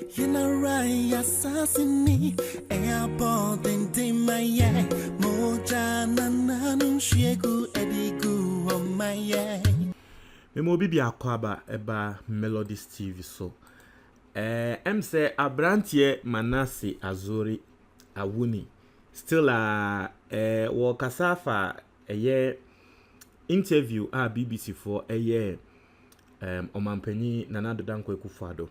You know right, assassinate. Airport and Timaya. Moja nananum shegu edigu on my yeah. Memo bibi akwaba eba Melodies TV so. Say Abrantie Manasseh Azure Awuni. Still wo kasafa interview BBC for Omampeni Nanado Danko Akufo Addo.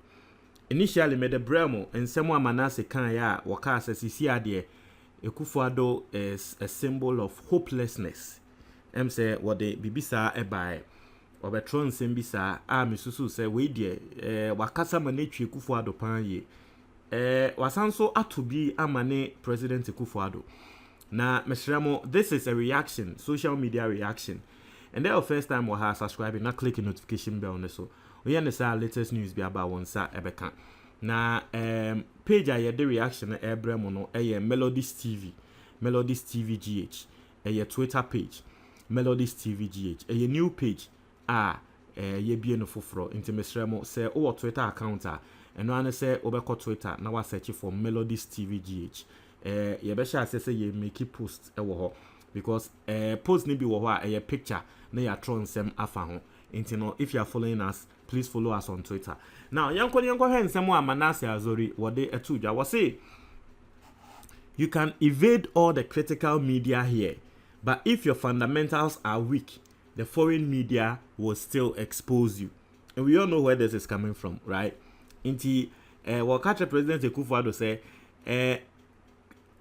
Initially made the bremo and someone Manasseh kan ya waka sisi ade Akufo Addo is a symbol of hopelessness. Say what the bibisa ebae obetron sembisa misusu se we die wakasa manetwi Akufo Addo pan ye wasanso atobi amane President Akufo Addo. Na mesramo, this is a reaction, social media reaction. And then the first time we have subscribing, not clicking notification bell on so. We understand latest news be about one sa ebeka. Na page I the reaction Ebremo Melodies TV. Melodies TV GH. A Twitter page. Melodies TV GH. A new page. Ye be no fufro. Into mesramo say Twitter account and one say obeko Twitter now I search for Melodies TV GH. Ye be sure say ye make post because post ni bi wo ho a picture na ya tron sem afa ho. Intino if you are following us, please follow us on Twitter. Now yanko hen sem wa Manasseh Azure wo de etudwa wo say you can evade all the critical media here, but if your fundamentals are weak, the foreign media will still expose you. And we all know where this is coming from, right? Inti what catch President Akufo Addo say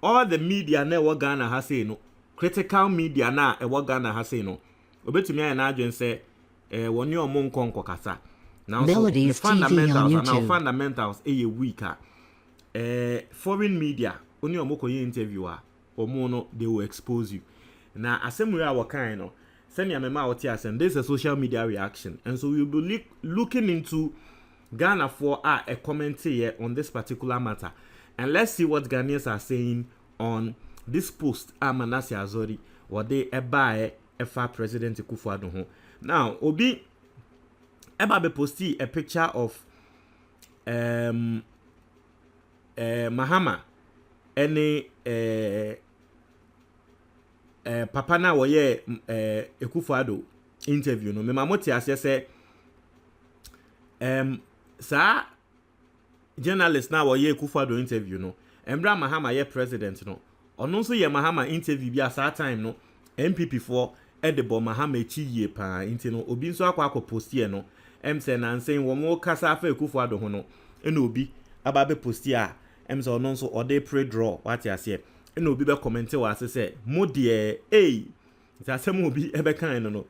all the media na wo Ghana ha say no, critical media na wo Ghana ha say no, obetumi aye na adwen say woni omo nkonko kasa. Now Melodies so, the fundamentals TV on and fundamentals weaker. Foreign media oni omo koye interviewer omo no they will expose you. Na asem we kind no send your mema oti asem, this is a social media reaction, and so we will be looking into Ghana for a comment here on this particular matter. And let's see what Ghanaians are saying on this post. Manasseh Azure, what they buy President Akufo Addo. Now, Obi be posti a picture of Mahama any Papa na woye Akufo Addo interview no. Me mamoti ase say sa journalist now ye Akufo Addo interview no. Embra Mahama ye president no. Ono so ye Mahama interview bi asa time no. MPP for Edebo Mahama echi ye pa inti no obi nso akwa post ye no. Say na nsen wo mo kasa afa Akufo Addo ho no. Ena obi aba be post ya. Say ono nso ode pre draw what ya say. Ena obi be comment wa say mo de Ita asem obi ebe kan no.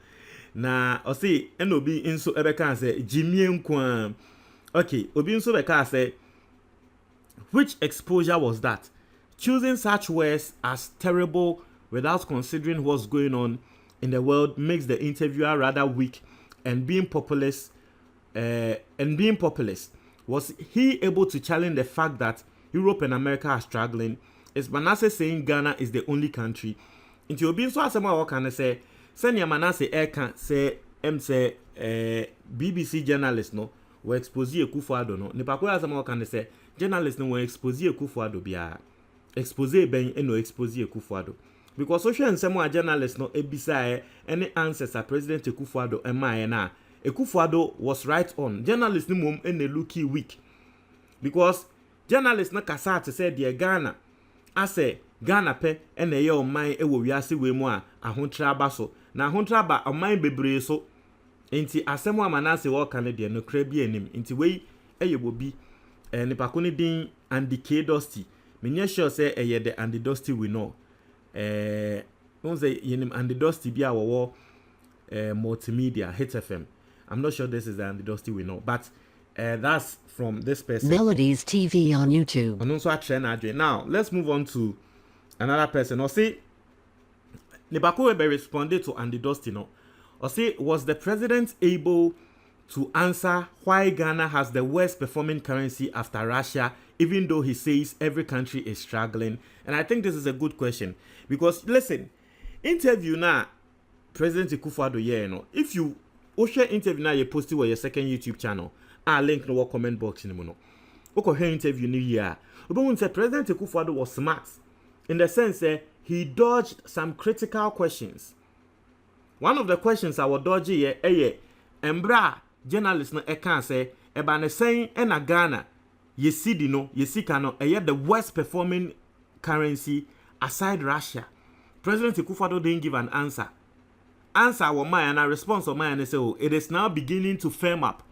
Na o say ena obi nso ebe kan say jimie nkwa. Okay, obi nso be ka say which exposure was that? Choosing such words as terrible without considering what's going on in the world makes the interviewer rather weak and being populist. Was he able to challenge the fact that Europe and America are struggling? Is Manasseh saying Ghana is the only country? Into obi nso asema what can I say? Senior Manasseh can say say BBC journalist no we expose Akufo Addo no. Nipa kwa asema what can I say? Journalists no will expose Akufo Addo bia expose ben no expose Akufo Addo because social and some journalists no ebisa any answers a President Akufo Addo ema na Akufo Addo was right on. Journalists no mom and looky weak because journalists no kasa to say dear Ghana ase Ghana pe ene ye oman e wo wiase we mu a ahontra ba so na ahontra ba oman bebre so enti asemo Manasseh wo kan de no kra bi anim enti we eyebobi nipa ko ne din and the Dusty. Me sure say the and the Dusty we know. Don't say yenim and the Dusty be our multimedia Hit FM. I'm not sure this is the and the Dusty we know, but that's from this person. Melodies TV on YouTube. And also a trend. Now let's move on to another person. Or say Nibako be responded to and the Dusty no. Or say was the president able to answer why Ghana has the worst performing currency after Russia, even though he says every country is struggling? And I think this is a good question because listen, interview now President Akufo Addo here no. If you share interview now you post it on your second YouTube channel, link in the comment box in the mono. oko her interview ni year obo say President Akufo Addo was smart in the sense that he dodged some critical questions. One of the questions I was dodging here embra journalist no can say eba ne saying na Ghana yesidi no yesika no the worst performing currency aside Russia. President Akufo Addo didn't give an answer. Answer was mine and a response of mine and say, oh, it is now beginning to firm up.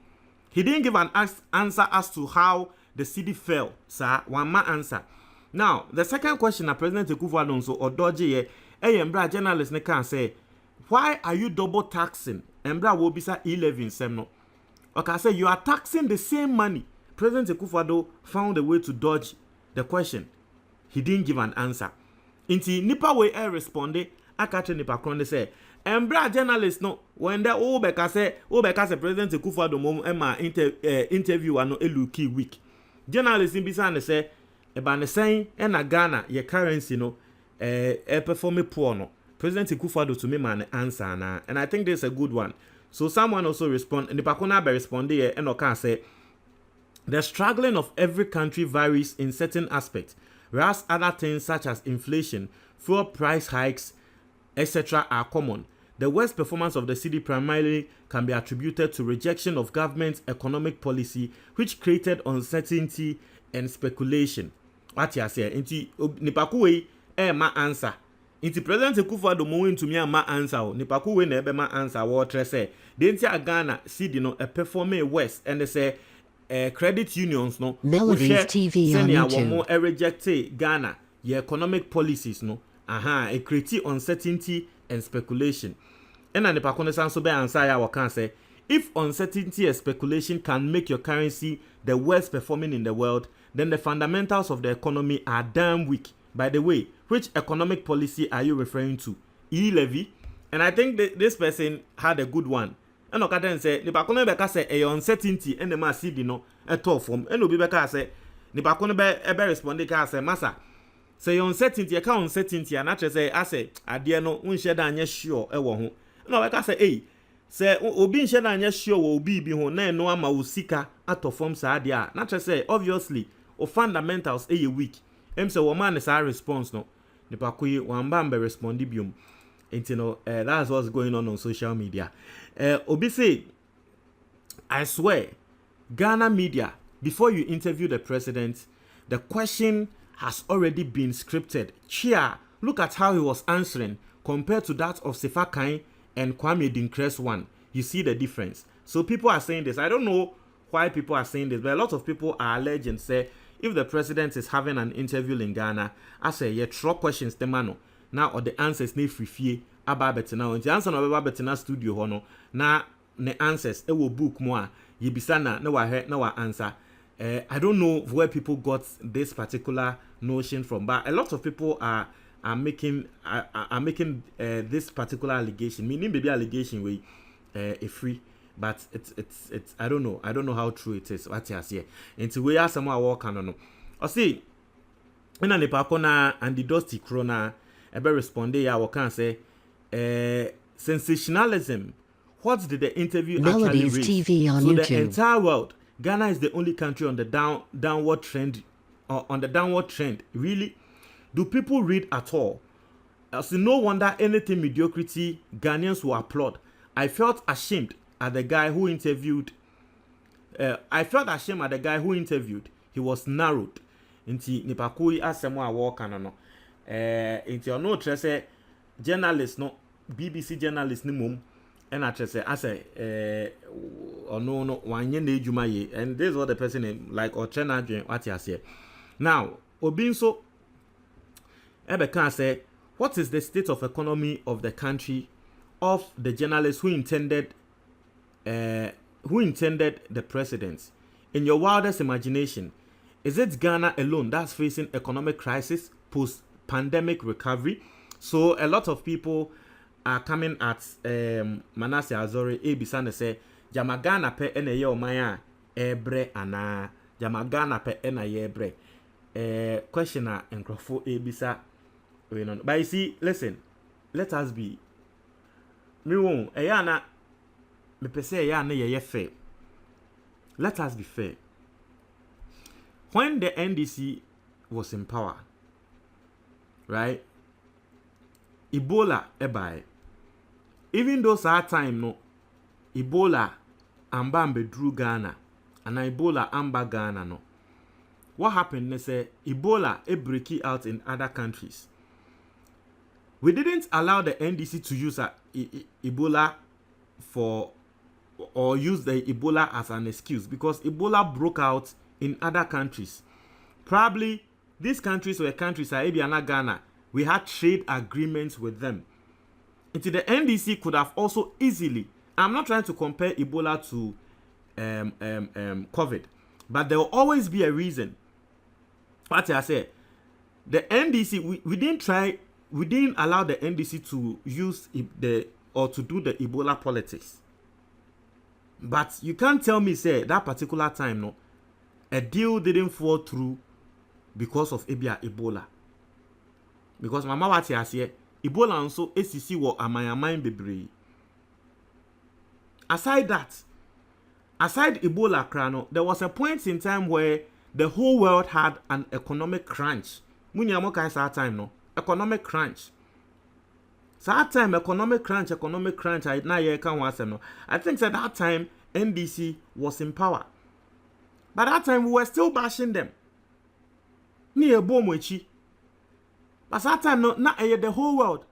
He didn't give an answer as to how the city fell, sir. One man answer. Now, the second question that President Akufo Addo so or dodgy embra journalist ne can say, why are you double taxing? Embra will be 11 semno. Okay, I say you are taxing the same money. President Akufo Addo found a way to dodge the question. He didn't give an answer. Inti nipa we responded. Akatre nipa kronde say, embra journalist no when the obeka say President Akufo Addo mom interview ano eluki week. Journalist in bisa ne say eba ne saying na Ghana ye currency no perform poor no. President Akufo Addo to me man answer na, and I think this is a good one. So someone also respond nipa kona be respond here and can say the struggling of every country varies in certain aspects, whereas other things such as inflation, fuel price hikes, etc. are common. The worst performance of the city primarily can be attributed to rejection of government's economic policy, which created uncertainty and speculation. What you say? Inti nipakuwe ma answer. Inti President Akufo Addo mo into me ma answer. Nipakuwe na ebe ma answer. What say? Denti Ghana city no performing worse, and they say credit unions no. MELODIES TV on YouTube. More rejected Ghana your economic policies no. It creates uncertainty and speculation. And the Pakone Sanso be answer ya can say if uncertainty and speculation can make your currency the worst performing in the world, then the fundamentals of the economy are damn weak. By the way, which economic policy are you referring to? E-levy? And I think this person had a good one. And Okaten say the Pakone Beka say a uncertainty and the mass no at all form. And Obi Beka say the Pakone be respond say massa. Say uncertainty, you can't uncertainty, and actually say, I say, I dear no, unshed and sure, a won't. No, I can say, hey, say, Obi shed and sure will be home, no ama usika out of form sadia. Naturally say, obviously, or fundamentals a week. Say, woman is our response, no. The Pakui, one bambe respondibium. And you know, that's what's going on social media. Obi say, I swear, Ghana media, before you interview the president, the question has already been scripted. Chia, look at how he was answering compared to that of Sefakai and Kwame Dinkress one. You see the difference. So people are saying this. I don't know why people are saying this, but a lot of people are alleging say if the president is having an interview in Ghana, I say yeah, throw questions the mano. Now or the answers ne free aba betina. And the answer no aba betina studio hono. Now the answers it will book more. Yibisana no wa answer. I don't know where people got this particular notion from, but a lot of people are making this particular allegation. Meaning, maybe allegation way a free, but it's I don't know how true it is. What you say? Into we are someone working on. I see. In an epakona and the dusty corona, ebe responde ya can say sensationalism. What did the interview actually MELODIES raise? TV on So YouTube. the entire world. Ghana is the only country on the downward trend. Really? Do people read at all? So no wonder anything mediocrity Ghanaians will applaud. I felt ashamed at the guy who interviewed. He was narrowed. Inti nipakui asemo a walk no. Inti ono trese journalist no BBC journalist ni mum. And I say, no, one year, and this is what the person name like or Chena what you say. Now, Obinso Ebe can say, what is the state of economy of the country of the journalist who intended the president? In your wildest imagination, is it Ghana alone that's facing economic crisis post-pandemic recovery? So a lot of people are coming at Manasseh Azure ebisa say Jamagana pe ene ye omaya ebre ana Jamagana pe ena ye ebre questioner enkrofo ebisa we no. But you see, listen, let us be me won eyana me pese eyana ye fair. Let us be fair. when the NDC was in power, right? Ebola ebae. Even though that time no Ebola ambambe drew Ghana and Ebola amba Ghana no. What happened? They say Ebola breaking out in other countries. We didn't allow the NDC to use Ebola for or use the Ebola as an excuse because Ebola broke out in other countries. Probably these countries were countries like Ghana. We had trade agreements with them. Until the NDC could have also easily. I'm not trying to compare Ebola to COVID, but there will always be a reason. What I say, the NDC we didn't allow the NDC to use or to do the Ebola politics. But you can't tell me say that particular time no, a deal didn't fall through because of Ebola. Because mama what I say, Ebola also ACC wo amayaman bebre. Aside Ebola crano, there was a point in time where the whole world had an economic crunch. Munyamoka is that time no, economic crunch. So that time economic crunch, I na ye can was no. I think at that time NDC was in power. But that time we were still bashing them. Ni ebomwechi. But that time no na the whole world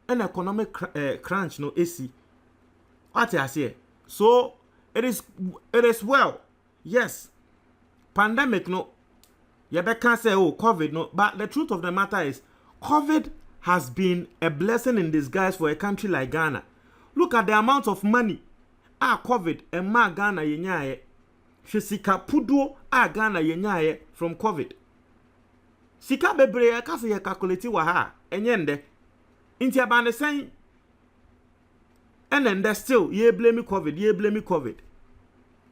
an economic crunch no AC. What I say? So it is well. Yes. Pandemic no. You can't say COVID no, but the truth of the matter is COVID has been a blessing in disguise for a country like Ghana. Look at the amount of money COVID and ma Ghana yenyaye. Sika pudo Ghana yenyaye from COVID. Sika bebre ya kase ye calculate wa ha enyende. Inti abane saying and then still ye blame COVID.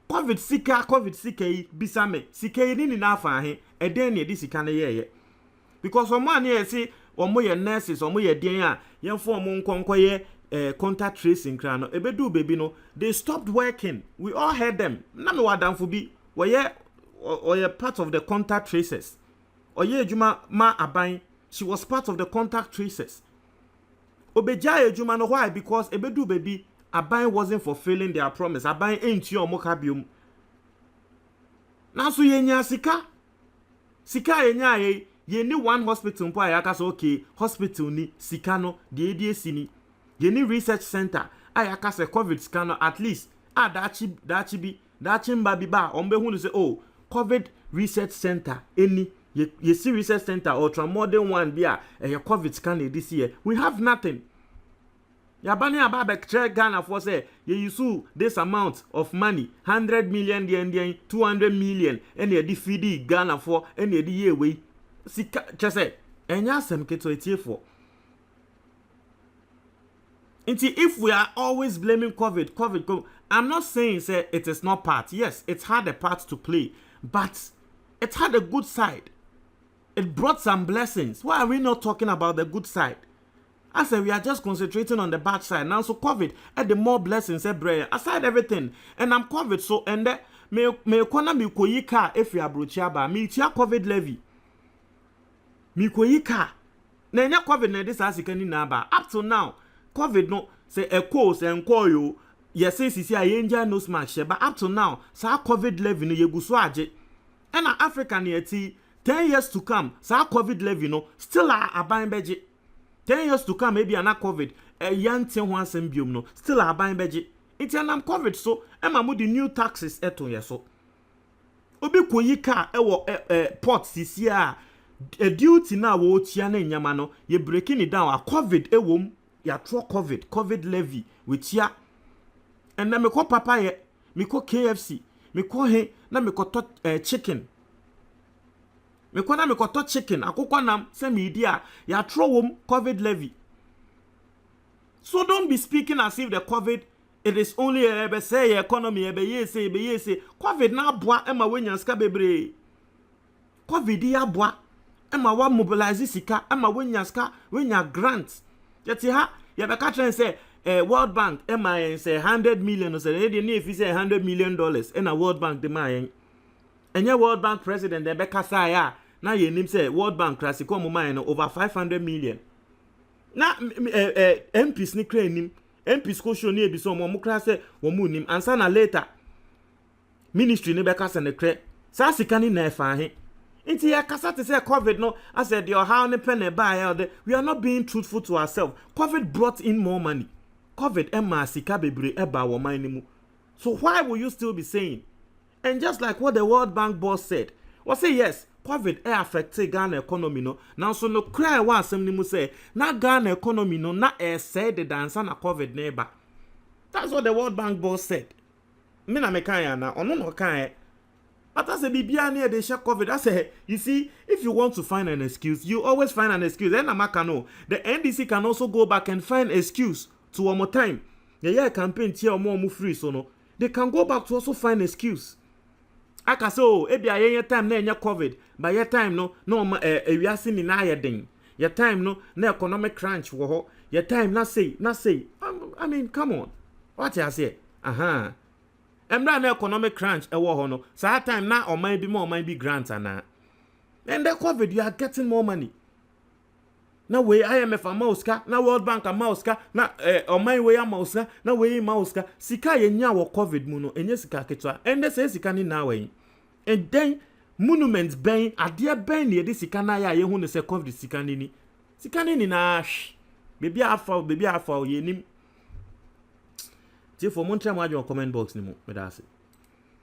COVID sika yi bisame sika yi ni na afa he eden ne di sika na ye because someone here say omo ye nurses omo ye den a yemfo omo nkonko ye contact tracing kra no ebedu baby no they stopped working. We all heard them na me wadamfo bi we part of the contact tracers oye ejuma ma aban she was part of the contact tracers obeja ejuma no why because ebedu baby Aban wasn't fulfilling their promise. Aban ain't your mokabium. Now so yenya sika. Sika yenya ye ni one hospital mpo ayaka so okay hospital ni sika no de ADC ni. Ye ni research center ayaka se COVID scanner at least dachi mba biba ombe hunu say oh COVID research center any ye see research center ultra modern one bia COVID scanner this year. We have nothing. Yabani ababek check Ghana for say you use this amount of money 100 million yen 200 million and ye defeat Ghana for and ye year way sika chese enya sem keto etie for Inti if we are always blaming COVID I'm not saying say it is not part. Yes, it had a part to play, but it had a good side. It brought some blessings. Why are we not talking about the good side? I said we are just concentrating on the bad side. Now so COVID had the more blessings aside everything. And I'm COVID so and me economy ko yika if you abrochia ba me tia COVID levy. Me ko yika. Na nya COVID na this asika ni na ba. Up to now COVID no say echo say enko yo. Yes say sisi ayenja no smack she but up to now sa COVID levy no yeguso age. And Africa na yeti 10 years to come sa COVID levy no still aban beje. 10 years to come, maybe another COVID, a young thing once and biom no, still a buying budget. It's an COVID, so Emma the new taxes eto yeso. Obi koyika ewo port CCA a duty now wo tiane nyamano, ye breaking it down a COVID ewom, ya tro COVID levy with ya. And then me call papa ye, me call KFC, me call he, na me call chicken. Me kwa na me koto chicken akokwa nam se media ya throw COVID levy. So don't be speaking as if the COVID it is only a say economy be say COVID na boa ema wenya ska bebre. COVID ya boa ema wa mobilize sika ema wenya ska wenya grant. Yeti ha ya be ka tren say World Bank ema say 100 million or say dey if say $100 million and a World Bank de ma yen. Enye World Bank president de bekasa ya na ye nim say World Bank classic mo man no over 500 million. Na MPs ni kra nim MPs ko show ni ebi so mo kra say wo mu nim ansa na later ministry ni bekasa ne kra sa sika ni na efa he inti ya kasa te say COVID no I said your how ne pen e buy we are not being truthful to ourselves. COVID brought in more money. COVID emma sika bebre eba wo man ni mu. So why will you still be saying? And just like what the World Bank boss said, was say yes, COVID affected Ghana economy no. Now so no cry one assembly mu say na Ghana economy no na said the dance na COVID neighbor. That's what the World Bank boss said. Me na me kan ya na ono no kan. But as a bibia near the share COVID, I say you see if you want to find an excuse, you always find an excuse. Then Amaka no. The NDC can also go back and find excuse to one more time. The year campaign tier more free so no. They can go back to also find excuse. Aka so ebia ye time na enye COVID by your time no ewiase ni na yeden your time no na economic crunch wo ho your time na say I mean come on what you say emra na economic crunch e wo ho no so time na oman bi grant ana and the COVID you are getting more money na we IMF amauska na World Bank amauska na oman we amauska na we mauska sika ye nya wo COVID mu no enye sika ketwa ende se sika ni na we and then monuments ben ade ben ne de sika na ya ye hu ne se COVID sika ni na baby afa ye nim tie for montra mo adwo comment box ni mu me da se